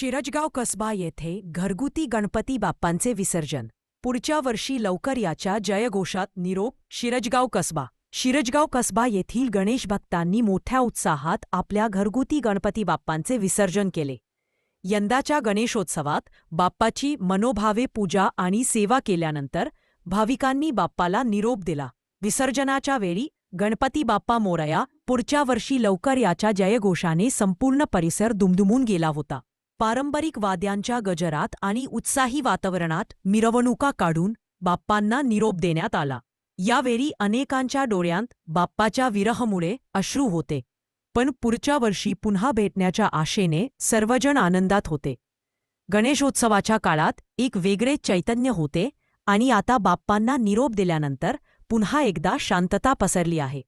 शिरजगाव कसबा येथे घरगुती गणपती बाप्पांचे विसर्जन. पुढच्या वर्षी लवकर याच्या जयघोषात निरोप. शिरजगाव कसबा. शिरजगाव कसबा येथील गणेश भक्तांनी मोठ्या उत्साहात आपल्या घरगुती गणपती बाप्पांचे विसर्जन केले. यंदाच्या गणेशोत्सवात बाप्पाची मनोभावे पूजा आणि सेवा केल्यानंतर भाविकांनी बाप्पाला निरोप दिला. विसर्जनाच्या वेळी गणपती बाप्पा मोरया, पुढच्या वर्षी लवकर याच्या जयघोषाने संपूर्ण परिसर दुमदुमून गेला होता. पारंपरिक वाद्यांच्या गजरात आणि उत्साही वातावरणात मिरवणुका काढून बाप्पांना निरोप देण्यात आला. यावेळी अनेकांच्या डोळ्यांत बाप्पाच्या विरहामुळे अश्रू होते. पण पुढच्या वर्षी पुन्हा भेटण्याच्या आशेने सर्वजण आनंदात होते. गणेशोत्सवाच्या काळात एक वेगळे चैतन्य होते आणि आता बाप्पांना निरोप दिल्यानंतर पुन्हा एकदा शांतता पसरली आहे.